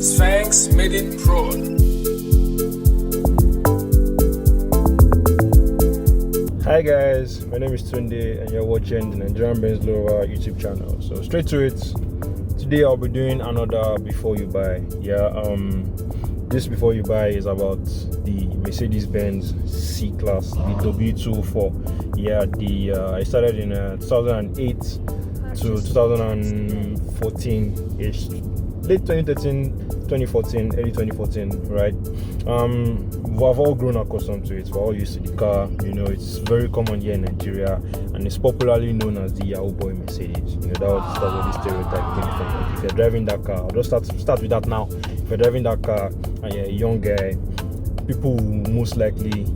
Sphinx made it pro. Hi guys, my name is Tunde and you're watching the Nigerian Benz Lover YouTube channel. So straight to it, today I'll be doing another before you buy. This before you buy is about the Mercedes Benz C-class, the W204. I started in 2008 to 2014-ish, late 2013, 2014, early 2014, right? We've all grown accustomed to it. We're all used to the car. It's very common here in Nigeria, and it's popularly known as the Yahoo Boy Mercedes. That's where the stereotype came from. Like, if you're driving that car, I'll just start with that now. If you're driving that car and you're a young guy, people will most likely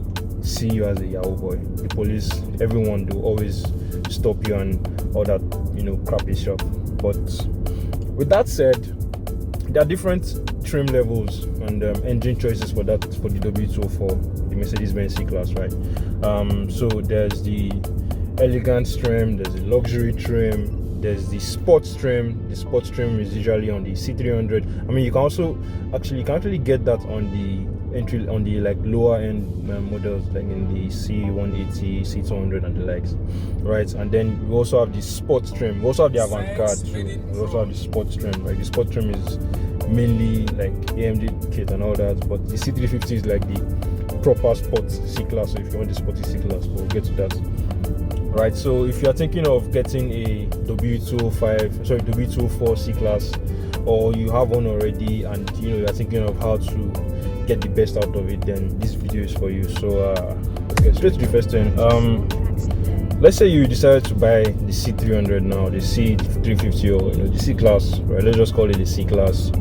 see you as a Yahoo Boy. The police, everyone, will always stop you and all that, crappy stuff. But with that said, there are different trim levels and engine choices for the W204, the Mercedes-Benz C-class, right? So there's the elegant trim, there's the luxury trim, there's the sports trim. The sports trim is usually on the C300. I mean, you can actually get that on the lower end models, like in the C180, C200 and the likes, right? And then we also have the sports trim. We also have the avant-garde too. We also have the sports trim, right? The sports trim is mainly like AMD kit and all that, but the C350 is like the proper sports C-class. So if you want the sporty C-class, we'll get to that, right? So if you're thinking of getting a W204 C-class, or you have one already and you're thinking of how to get the best out of it, then this video is for you. So let's get straight to the first thing. Let's say you decided to buy the C300 now, the C350, or the C-class, right? Let's just call it the C-class.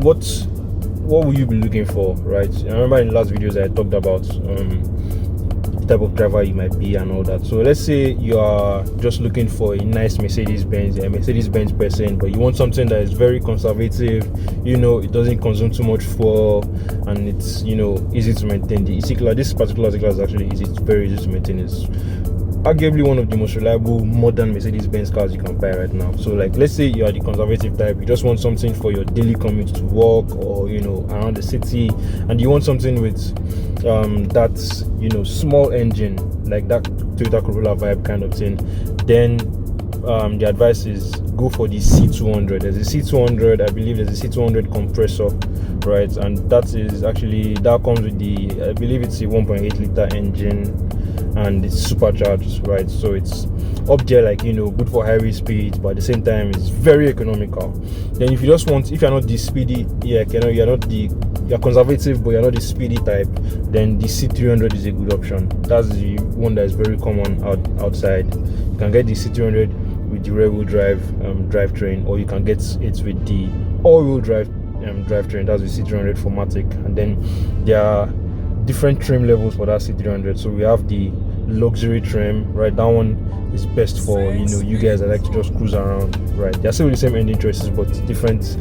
What will you be looking for, right? I remember in the last videos I talked about the type of driver you might be and all that. So let's say you are just looking for a nice Mercedes-Benz, a Mercedes-Benz person, but you want something that is very conservative, it doesn't consume too much fuel, and it's easy to maintain. The C-class, this particular C-class is actually very easy to maintain. It's arguably one of the most reliable modern Mercedes-Benz cars you can buy right now. So like, let's say you are the conservative type, you just want something for your daily commute to work or around the city, and you want something with that small engine, like that Toyota Corolla vibe kind of thing, then the advice is go for the C200. There's a C200, I believe there's a C200 compressor, right? And that comes with I believe it's a 1.8 liter engine, and it's supercharged, right? So it's up there, like good for highway speeds, but at the same time it's very economical. Then if you're not the speedy, you're conservative but you're not the speedy type, then the C300 is a good option. That's the one that is very common outside. You can get the C300 with the rear-wheel drive drivetrain, or you can get it with the all-wheel drive drivetrain. That's the C300 Formatic. And then there are different trim levels for that C300. So we have the luxury trim, right? That one is best for you guys that like to just cruise around, right? They're still the same engine choices but different,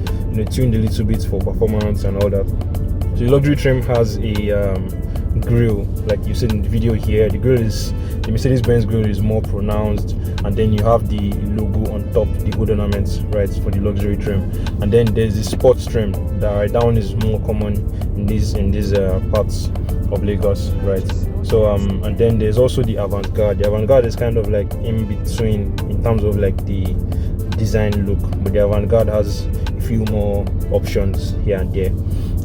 tuned a little bit for performance and all that. So the luxury trim has a grille, like you said in the video here. The Mercedes-Benz grille is more pronounced, and then you have the logo on top, the gold ornaments, right, for the luxury trim. And then there's the sports trim. That one is more common in these parts of Lagos, right? So and then there's also the avant-garde. The avant-garde is kind of like in between in terms of like the design look, but the avant-garde has a few more options here and there,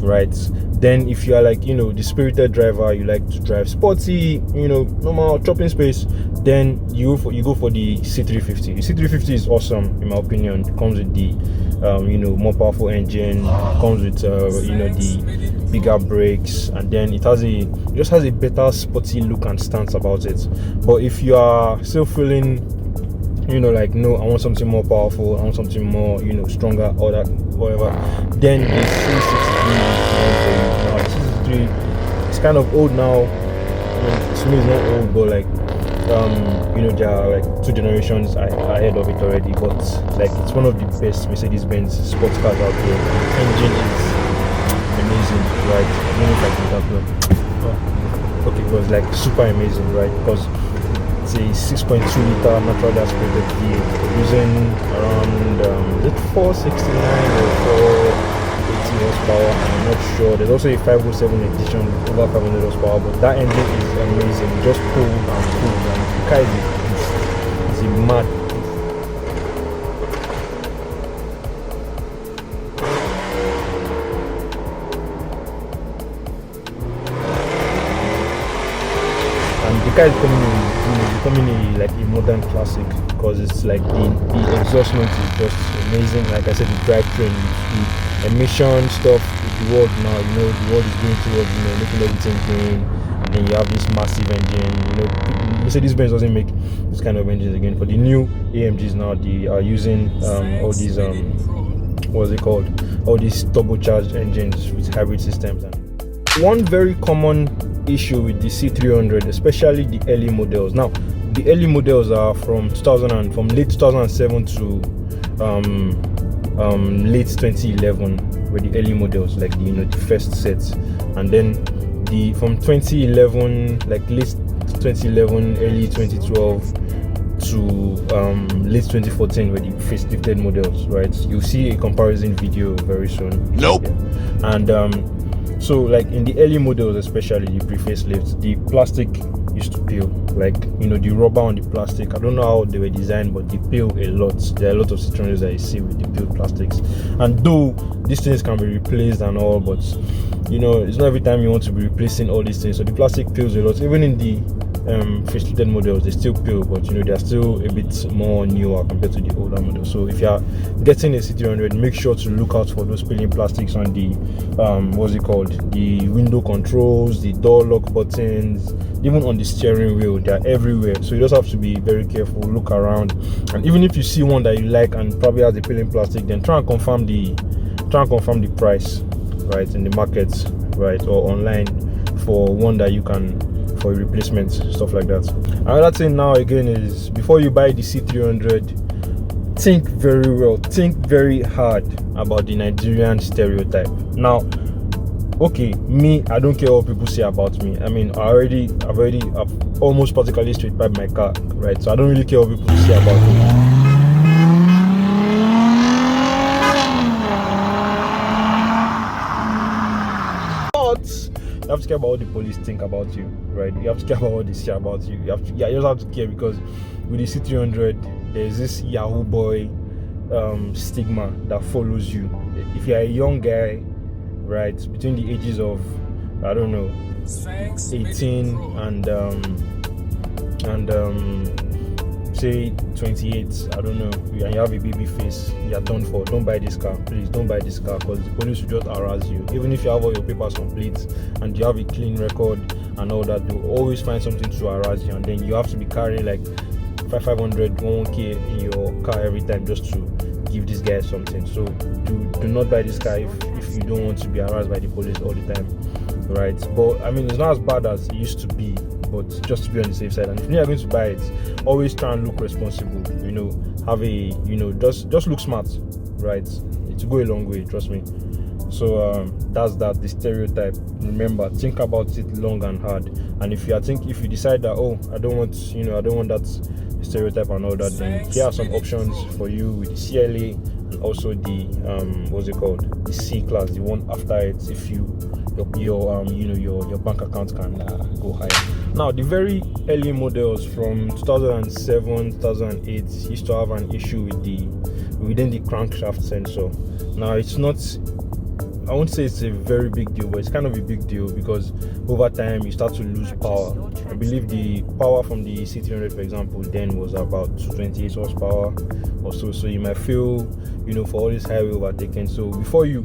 right? Then if you are like the spirited driver, you like to drive sporty, normal chopping space, then you go for the C350. The C350 is awesome in my opinion. It comes with the more powerful engine, comes with the bigger brakes, and then it just has a better sporty look and stance about it. But if you are still feeling like, no, I want something more powerful, I want something more stronger, or that whatever, then the C63 is the one for you. Now the C63 is kind of old now. To me it's not old, but like there are like 2 generations ahead of it already, but like it's one of the best Mercedes-Benz sports cars out there. The engine is amazing, right? I don't know if I can that. Okay, it was like super amazing, right? Because it's a 6.2 liter naturally aspirated V8 using around 469 or 480 horsepower. I'm not sure. There's also a 507 edition with over 500 horsepower, but that engine is amazing. It just pulled and pulled, and the car is a mad. The car is becoming like a modern classic, because it's like the exhaust note is just amazing. Like I said, the drivetrain, the emission stuff with the world now, the world is going towards making everything green, and then you have this massive engine. Mercedes-Benz doesn't make this kind of engines again. For the new AMGs now, they are using all these what's it called? All these turbocharged engines with hybrid systems. And one very common issue with the C300, especially the early models. Now, the early models are from late 2007 to late 2011 were the early models, like the first sets, and then from 2011, like late 2011, early 2012 to late 2014 were the facelifted models, right? You'll see a comparison video very soon. Nope. Yeah. And so like in the early models, especially the pre-facelifts, the plastic used to peel, like the rubber on the plastic. I don't know how they were designed, but they peel a lot. There are a lot of Citroens that you see with the peeled plastics, and though these things can be replaced and all, but it's not every time you want to be replacing all these things. So the plastic peels a lot. Even in the facelifted models, they still peel, but they're still a bit more newer compared to the older models. So if you are getting a C300, make sure to look out for those peeling plastics on the the window controls, the door lock buttons, even on the steering wheel. They're everywhere, so you just have to be very careful, look around, and even if you see one that you like and probably has a peeling plastic, then try and confirm the price, right, in the market, right, or online for one that you can, for replacement, stuff like that. Another thing now again is, before you buy the C300, think very well, think very hard about the Nigerian stereotype. Now, okay, me, I don't care what people say about me. I mean, I've almost practically straight piped my car, right? So I don't really care what people say about me. You have to care about what the police think about you, right? You have to care about what they say about you. You just have to care, because with the C300, there's this Yahoo boy stigma that follows you. If you're a young guy, right, between the ages of, I don't know, 18 and say 28, I don't know, and you have a baby face, you're done for. Don't buy this car, please. Don't buy this car, because the police will just harass you. Even if you have all your papers complete and you have a clean record and all that, they'll always find something to harass you, and then you have to be carrying like 500, 1K in your car every time just to give this guy something. So do not buy this car if you don't want to be harassed by the police all the time, right? But I mean, it's not as bad as it used to be, but just to be on the safe side. And if you are going to buy it, always try and look responsible. Have a just look smart, right? It will go a long way, trust me. So that's the stereotype. Remember, think about it long and hard. And if you decide that, oh, I don't want that stereotype and all that, then here are some options for you with the CLA, and also the the C-class, the one after it, if your bank account can go higher. Now, the very early models from 2007, 2008 used to have an issue within the crankshaft sensor. Now, it's not, I won't say it's a very big deal, but it's kind of a big deal, because over time you start to lose power. I believe the power from the C300, for example, then was about 228 horsepower or so. So you might feel, for all this highway overtaking. So before you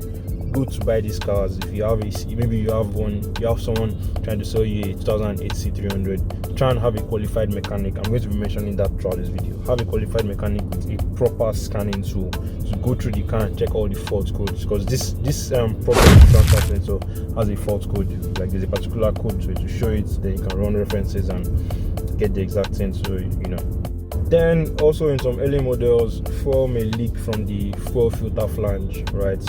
go to buy these cars, if you have you have someone trying to sell you a 2008 C300, try and have a qualified mechanic. I'm going to be mentioning that throughout this video. Have a qualified mechanic with a proper scanning tool to go through the car and check all the fault codes, because this proper transfer sensor has a fault code. Like, there's a particular code, so to show it, then you can run references and get the exact thing. So Then also in some early models, fuel may leak from the fuel filter flange, right?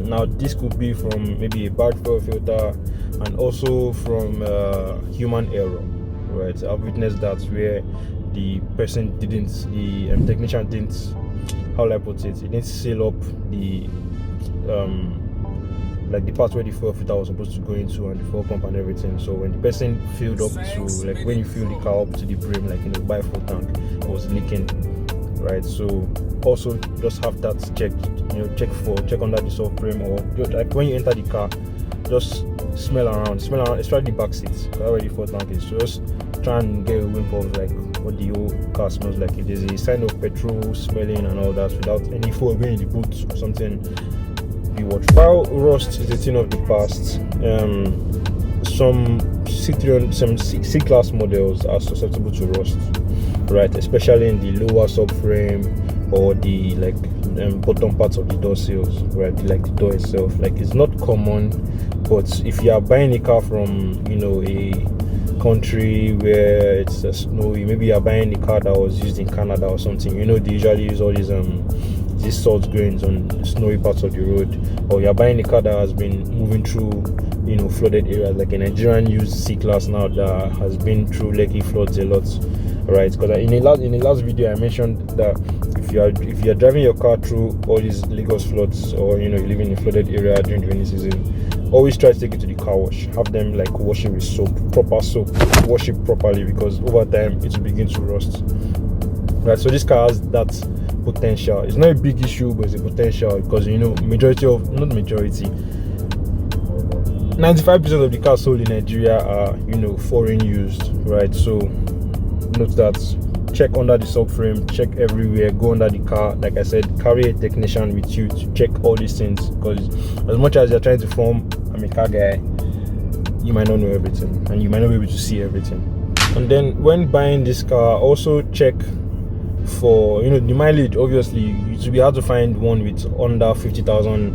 Now this could be from maybe a bad fuel filter, and also from human error, right? I've witnessed that where the person didn't, the technician didn't, how will I put it, he didn't seal up the like the part where the fuel filter was supposed to go into and the fuel pump and everything. So when the person filled up to, like when you fill the car up to the brim, like in a bi-fuel tank, it was leaking, right? So also just have that checked, check under the subframe, or like when you enter the car, just smell around, especially the back seats, where the fuel tank is. So just try and get a whiff of like what the whole car smells like. If there's a sign of petrol smelling and all that without any fuel being in the boot or something, be watchful. While rust is a thing of the past, some C-class models are susceptible to rust, right? Especially in the lower subframe or the bottom parts of the door sills, right? Like the door itself. Like, it's not common, but if you are buying a car from a country where it's snowy, maybe you are buying a car that was used in Canada or something, they usually use all these salt grains on snowy parts of the road, or you're buying a car that has been moving through flooded areas, like a Nigerian used C-class now that has been through Lekki floods a lot, right? Because in the last video I mentioned that if you are driving your car through all these Lagos floods, or you live in a flooded area during the rainy season, always try to take it to the car wash. Have them like wash it with soap, proper soap, wash it properly, because over time it will begin to rust, right? So this car has that potential. It's not a big issue, but it's a potential, because 95% of the cars sold in Nigeria are foreign used, right? So note that. Check under the subframe, check everywhere, go under the car. Like I said, carry a technician with you to check all these things, because as much as you're trying to form I'm a car guy, you might not know everything and you might not be able to see everything. And then when buying this car, also check for the mileage. Obviously it will be hard to find one with under 50,000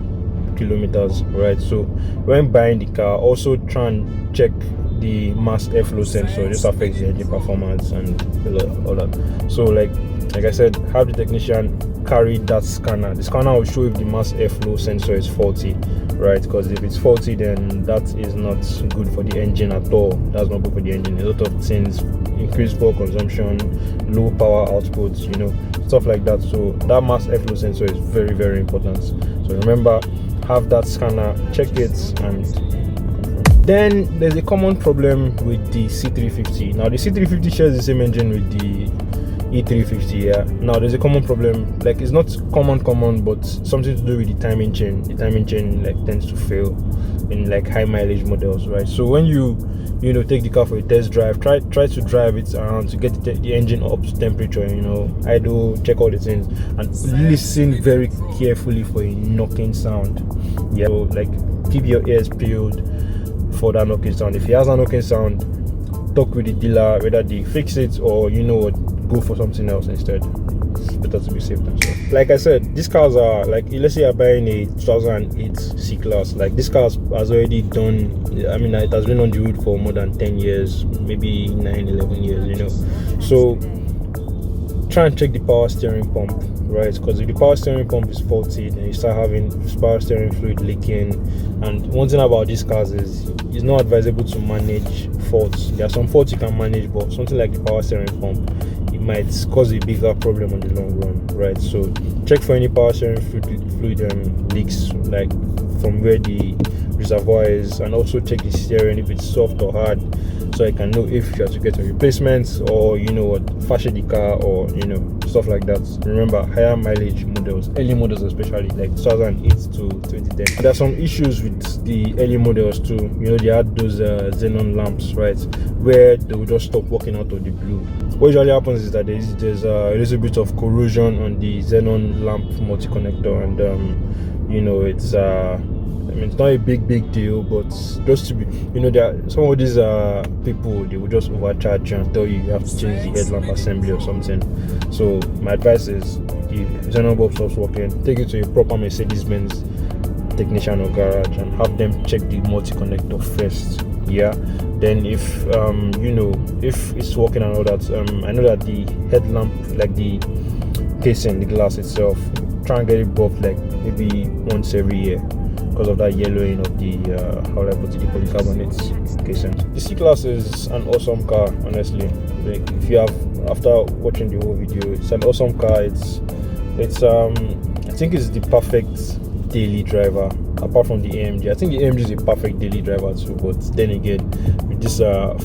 kilometers, right? So when buying the car, also try and check the mass airflow sensor. This affects the engine performance and all that. So like I said, have the technician carry that scanner. The scanner will show if the mass airflow sensor is faulty, right? Because if it's faulty, then that is not good for the engine at all. That's not good for the engine. A lot of things, increased fuel consumption, low power output, stuff like that. So that mass airflow sensor is very, very important. So remember, have that scanner, check it. And then there's a common problem with the C350. Now the C350 shares the same engine with the E350. Yeah. Now there's a common problem. Like, it's not common, but something to do with the timing chain. The timing chain tends to fail in high mileage models, right? So when you take the car for a test drive, try to drive it around to get the engine up to temperature. Idle, check all the things, and listen very carefully for a knocking sound. Yeah. So keep your ears peeled for that knocking sound. If he has a knocking sound, talk with the dealer whether they fix it or go for something else instead. It's better to be safe than sorry. Like I said, these cars are let's say you're buying a 2008 C-class. This car has already done, it has been on the road for more than 10 years, maybe 9-11 years, so try and check the power steering pump, right? Because if the power steering pump is faulty, then you start having power steering fluid leaking. And one thing about these cars is it's not advisable to manage faults. There are some faults you can manage, but something like the power steering pump, it might cause a bigger problem on the long run, right? So check for any power steering fluid leaks, from where the reservoir is, and also check the steering if it's soft or hard, so I can know if you have to get a replacement or fashion the car, or stuff like that. Remember, higher mileage models, early models especially, 2008 to 2010. There are some issues with the early models too. They had those xenon lamps, right, where they will just stop working out of the blue. What usually happens is that there's a little bit of corrosion on the xenon lamp multi-connector, and it's it's not a big deal, but just to be, there are some of these people, they will just overcharge you and tell you have to change the headlamp assembly or something. So my advice is, if xenon bulb stops working, take it to a proper Mercedes-Benz technician or garage and have them check the multi-connector first. Yeah. Then if if it's working and all that, I know that the headlamp, the casing, the glass itself, try and get it buffed maybe once every year. because of that yellowing of the how will I put it, the polycarbonate casing. The C-class is an awesome car, honestly. Like, if you have, after watching the whole video, it's an awesome car. It's I think it's the perfect daily driver, apart from the AMG. I think the AMG is a perfect daily driver too, but then again, with this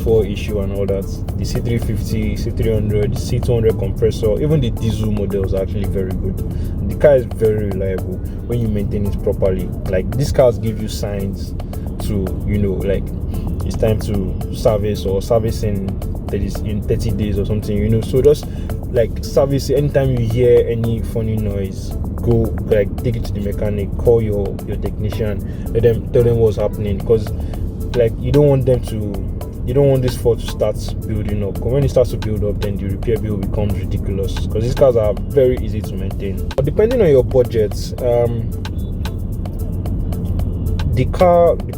4 issue and all that, the C350, C300, C200 compressor, even the diesel models are actually very good. The car is very reliable when you maintain it properly. Like, these cars give you signs to, you know, like it's time to service, or servicing that is in 30 days or something, you know. So just like service, anytime you hear any funny noise, go like take it to the mechanic, call your technician, tell them what's happening, because like you don't want this fault to start building up. Because when it starts to build up, then the repair bill becomes ridiculous, because these cars are very easy to maintain. But depending on your budget, the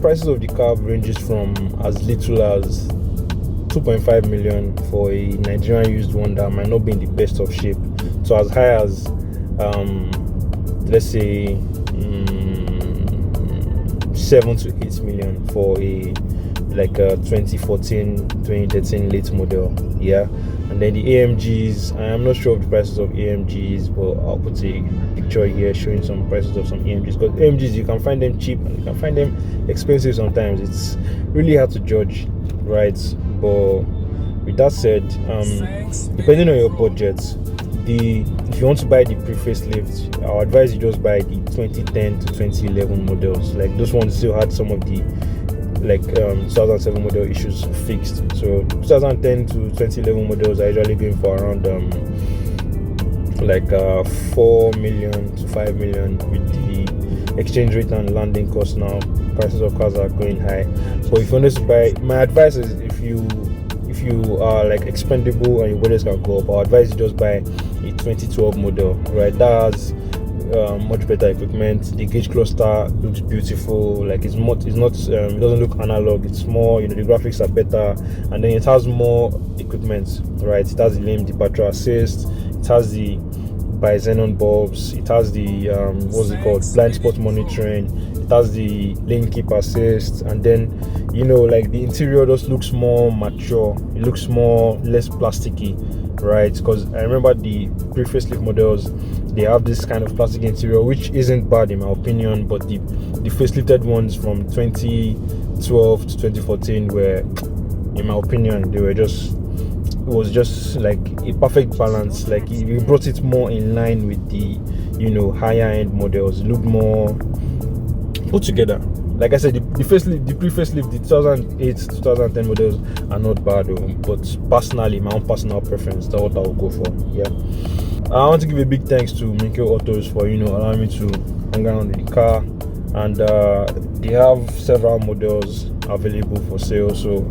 prices of the car ranges from as little as 2.5 million for a Nigerian used one that might not be in the best of shape, to as high as let's say 7 to 8 million for a like a 2014 2013 late model. Yeah. And then the AMGs, I am not sure of the prices of AMGs, but I'll put a picture here showing some prices of some AMGs, because AMGs, you can find them cheap and you can find them expensive sometimes. It's really hard to judge, right? But with that said, depending on your budget, if you want to buy the pre-facelift, I would advise you just buy the 2010 to 2011 models. Like, those ones still had some of the 2007 model issues fixed. So 2010 to 2011 models are usually going for around 4 million to 5 million. With the exchange rate and landing cost now, prices of cars are going high. But if you want to buy, my advice is, if you are like expendable and your budget can go up, I advise you just buy a 2012 model, right? That has much better equipment. The gauge cluster looks beautiful. Like, it doesn't look analog. It's more, you know, the graphics are better, and then it has more equipment, right? It has the lane departure assist, it has the bi-xenon bulbs, it has the what's it called, blind spot monitoring, it has the lane keep assist, and then, you know, like, the interior just looks more mature. It looks less plasticky, right? Because I remember the pre-facelift models, they have this kind of plastic interior, which isn't bad in my opinion, but the facelifted ones from 2012 to 2014 were, in my opinion, it was just like a perfect balance. Like, we brought it more in line with the, you know, higher end models. It looked more put together. Like I said, the pre-facelift, the 2008 to 2010 models are not bad, but personally, my own personal preference, that's what I will go for. Yeah. I want to give a big thanks to Minko Autos for, you know, allowing me to hang around with the car, and they have several models available for sale. So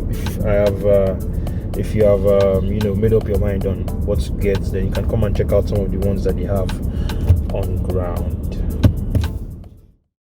if you have you know, made up your mind on what to get, then you can come and check out some of the ones that they have on ground.